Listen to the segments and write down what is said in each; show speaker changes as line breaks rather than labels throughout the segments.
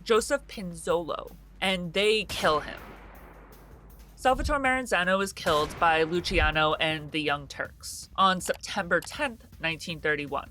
Joseph Pinzolo, and they kill him. Salvatore Maranzano is killed by Luciano and the Young Turks on September 10th, 1931.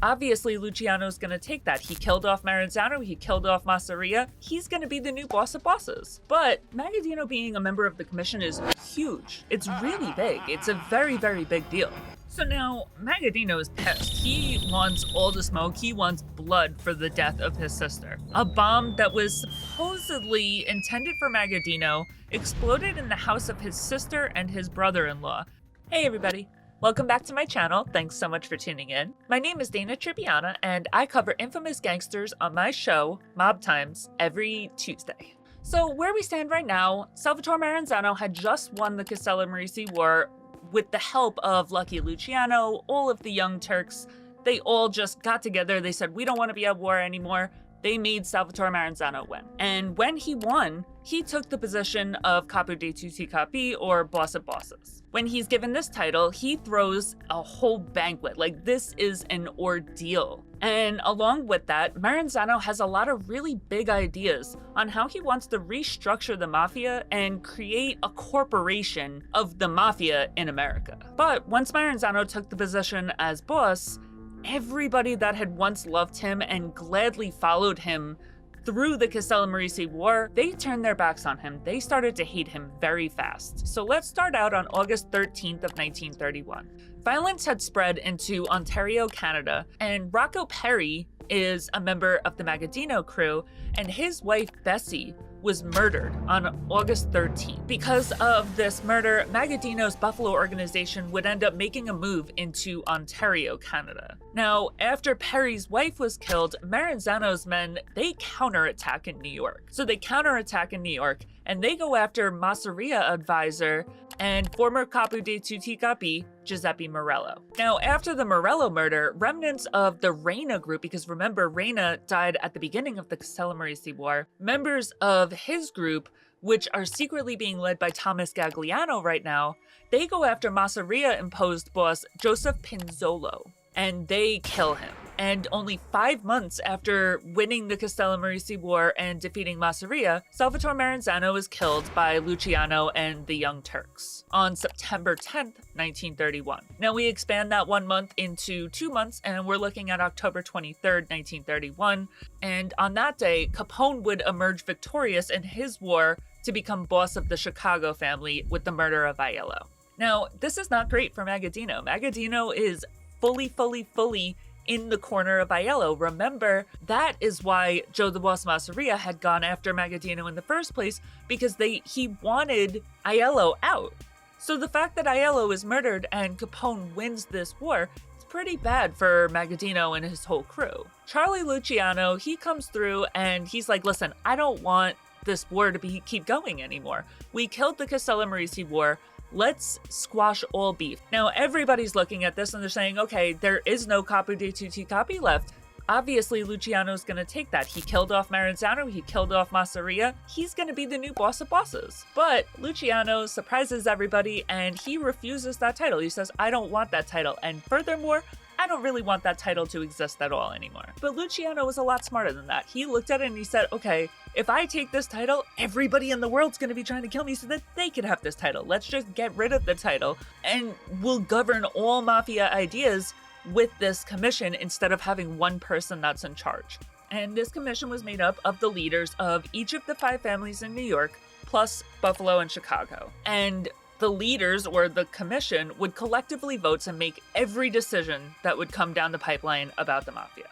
Obviously, Luciano's going to take that. He killed off Maranzano, he killed off Masseria. He's going to be the new boss of bosses. But Magaddino being a member of the commission is huge. It's really big. It's a very, very big deal. So now, Magaddino is pissed. He wants all the smoke. He wants blood for the death of his sister. A bomb that was supposedly intended for Magaddino exploded in the house of his sister and his brother-in-law. Hey everybody, welcome back to my channel. Thanks so much for tuning in. My name is Dana Tribbiana, and I cover infamous gangsters on my show, Mob Times, every Tuesday. So where we stand right now, Salvatore Maranzano had just won the Castellammarese War with the help of Lucky Luciano, all of the Young Turks. They all just got together. They said, we don't want to be at war anymore. They made Salvatore Maranzano win. And when he won, he took the position of Capo dei Tutti Capi, or Boss of Bosses. When he's given this title, he throws a whole banquet. Like, this is an ordeal. And along with that, Maranzano has a lot of really big ideas on how he wants to restructure the Mafia and create a corporation of the Mafia in America. But once Maranzano took the position as boss, everybody that had once loved him and gladly followed him through the Castellammarese War, they turned their backs on him. They started to hate him very fast. So let's start out on August 13th of 1931. Violence had spread into Ontario, Canada, and Rocco Perry is a member of the Magaddino crew, and his wife Bessie was murdered on August 13th. Because of this murder, Magaddino's Buffalo organization would end up making a move into Ontario, Canada. Now, after Perry's wife was killed, Maranzano's men, they counterattack in New York. So they counterattack in New York, and they go after Masseria advisor and former Capo dei Tutti Capi, Giuseppe Morello. Now, after the Morello murder, remnants of the Reina group, because remember, Reina died at the beginning of the Castellammarese War, members of his group, which are secretly being led by Thomas Gagliano right now, they go after Masseria-imposed boss Joseph Pinzolo, and they kill him. And only 5 months after winning the Castellammarese War and defeating Masseria, Salvatore Maranzano is killed by Luciano and the Young Turks on September 10th, 1931. Now we expand that 1 month into 2 months, and we're looking at October 23rd, 1931. And on that day, Capone would emerge victorious in his war to become boss of the Chicago family with the murder of Aiello. Now, this is not great for Magaddino. Magaddino is fully in the corner of Aiello. Remember, that is why Joe the Boss Masseria had gone after Magaddino in the first place, because he wanted Aiello out. So the fact that Aiello is murdered and Capone wins this war, it's pretty bad for Magaddino and his whole crew. Charlie Luciano, he comes through and he's like, listen, I don't want this war to keep going anymore. We killed the Castellammarese War. Let's squash all beef. Now, everybody's looking at this and they're saying, okay, there is no Capo dei Tutti Capi left. Obviously, Luciano's going to take that. He killed off Maranzano, he killed off Masseria. He's going to be the new boss of bosses. But Luciano surprises everybody and he refuses that title. He says, I don't want that title. And furthermore, I don't really want that title to exist at all anymore. But Luciano was a lot smarter than that. He looked at it and he said, okay, if I take this title, everybody in the world's going to be trying to kill me so that they can have this title. Let's just get rid of the title and we'll govern all Mafia ideas with this commission instead of having one person that's in charge. And this commission was made up of the leaders of each of the 5 families in New York, plus Buffalo and Chicago. And the leaders, or the commission, would collectively vote to make every decision that would come down the pipeline about the Mafia.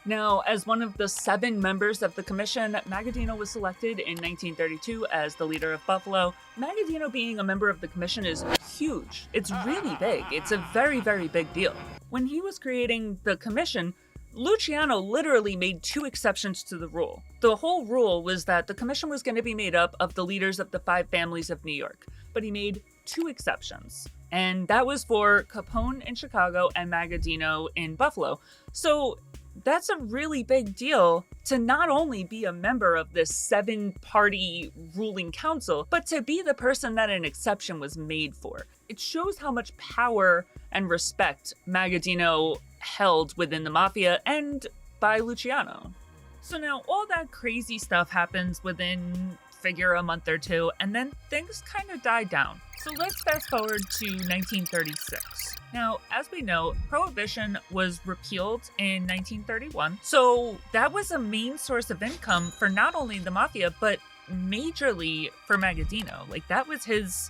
Now, as one of the 7 members of the commission, Magaddino was selected in 1932 as the leader of Buffalo. Magaddino being a member of the commission is huge. It's really big. It's a very, very big deal. When he was creating the commission, Luciano literally made 2 exceptions to the rule. The whole rule was that the commission was going to be made up of the leaders of the 5 families of New York, but he made 2 exceptions. And that was for Capone in Chicago and Magaddino in Buffalo. So that's a really big deal to not only be a member of this 7-party ruling council, but to be the person that an exception was made for. It shows how much power and respect Magaddino held within the Mafia and by Luciano. So now all that crazy stuff happens within figure a month or two, and then things kind of die down. So let's fast forward to 1936. Now, as we know, Prohibition was repealed in 1931, so that was a main source of income for not only the Mafia, but majorly for Magaddino. Like, that was his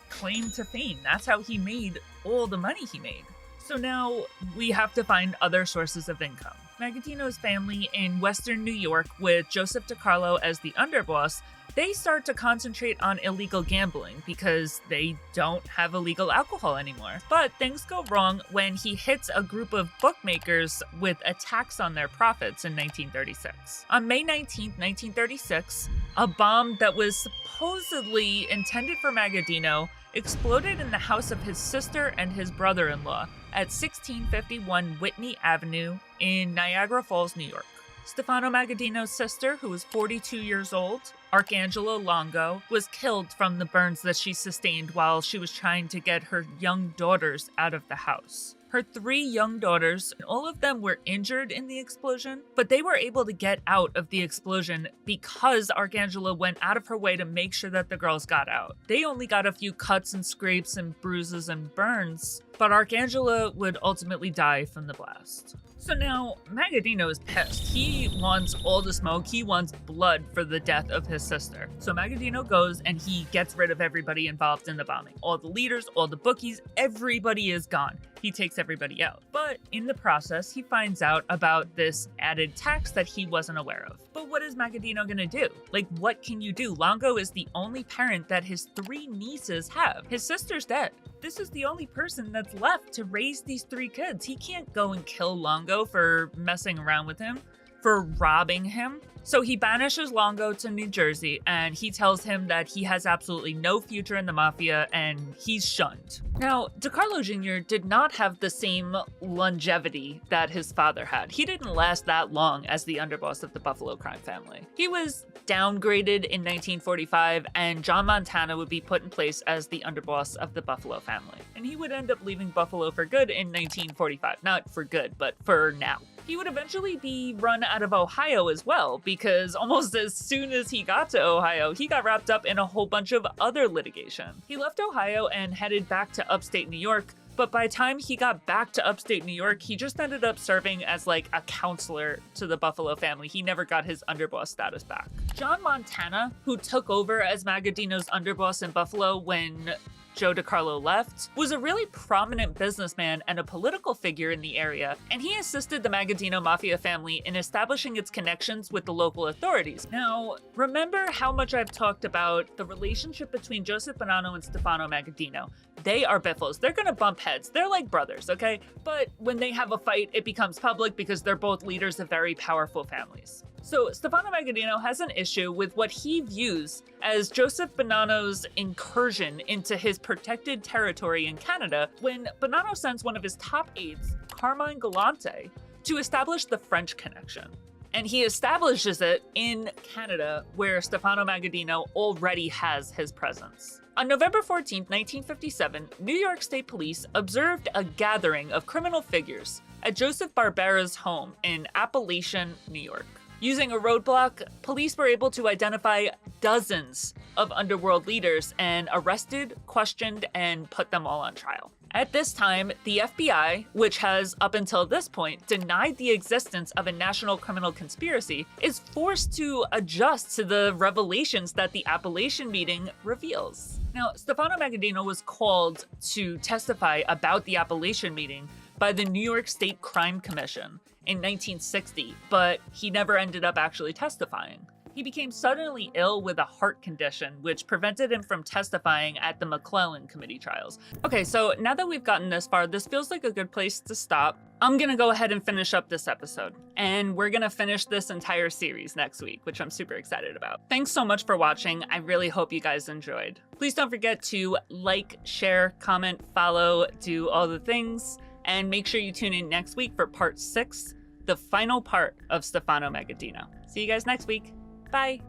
claim to fame. That's how he made all the money he made. So now we have to find other sources of income. Magaddino's family in Western New York, with Joseph DiCarlo as the underboss, they start to concentrate on illegal gambling because they don't have illegal alcohol anymore. But things go wrong when he hits a group of bookmakers with a tax on their profits in 1936. On May 19, 1936, a bomb that was supposedly intended for Magaddino exploded in the house of his sister and his brother-in-law at 1651 Whitney Avenue in Niagara Falls, New York. Stefano Magaddino's sister, who was 42 years old, Arcangela Longo, was killed from the burns that she sustained while she was trying to get her young daughters out of the house. Her 3 young daughters, all of them were injured in the explosion, but they were able to get out of the explosion because Arcangela went out of her way to make sure that the girls got out. They only got a few cuts and scrapes and bruises and burns, but Arcangela would ultimately die from the blast. So now, Magaddino is pissed. He wants all the smoke. He wants blood for the death of his sister. So Magaddino goes and he gets rid of everybody involved in the bombing. All the leaders, all the bookies, everybody is gone. He takes everybody out. But in the process, he finds out about this added tax that he wasn't aware of. But what is Magaddino gonna do? Like, what can you do? Longo is the only parent that his 3 nieces have. His sister's dead. This is the only person that's left to raise these 3 kids. He can't go and kill Longo for messing around with him, for robbing him. So he banishes Longo to New Jersey, and he tells him that he has absolutely no future in the Mafia and he's shunned. Now, DiCarlo Jr. did not have the same longevity that his father had. He didn't last that long as the underboss of the Buffalo crime family. He was downgraded in 1945, and John Montana would be put in place as the underboss of the Buffalo family. And he would end up leaving Buffalo for good in 1945. Not for good, but for now. He would eventually be run out of Ohio as well, because almost as soon as he got to Ohio, he got wrapped up in a whole bunch of other litigation. He left Ohio and headed back to upstate New York, but by the time he got back to upstate New York, he just ended up serving as like a counselor to the Buffalo family. He never got his underboss status back. John Montana, who took over as Magaddino's underboss in Buffalo when Joe DiCarlo left, was a really prominent businessman and a political figure in the area, and he assisted the Magaddino Mafia family in establishing its connections with the local authorities. Now, remember how much I've talked about the relationship between Joseph Bonanno and Stefano Magaddino. They are biffles. They're gonna bump heads. They're like brothers, okay? But when they have a fight, it becomes public because they're both leaders of very powerful families. So Stefano Magaddino has an issue with what he views as Joseph Bonanno's incursion into his protected territory in Canada when Bonanno sends one of his top aides, Carmine Galante, to establish the French connection. And he establishes it in Canada, where Stefano Magaddino already has his presence. On November 14, 1957, New York State Police observed a gathering of criminal figures at Joseph Barbera's home in Appalachian, New York. Using a roadblock, police were able to identify dozens of underworld leaders and arrested, questioned, and put them all on trial. At this time, the FBI, which has up until this point denied the existence of a national criminal conspiracy, is forced to adjust to the revelations that the Appalachian meeting reveals. Now, Stefano Magaddino was called to testify about the Appalachian meeting by the New York State Crime Commission in 1960, but he never ended up actually testifying. He became suddenly ill with a heart condition, which prevented him from testifying at the McClellan Committee trials. Okay, so now that we've gotten this far, this feels like a good place to stop. I'm gonna go ahead and finish up this episode, and we're gonna finish this entire series next week, which I'm super excited about. Thanks so much for watching. I really hope you guys enjoyed. Please don't forget to like, share, comment, follow, do all the things, and make sure you tune in next week for part 6, the final part of Stefano Magaddino. See you guys next week. Bye.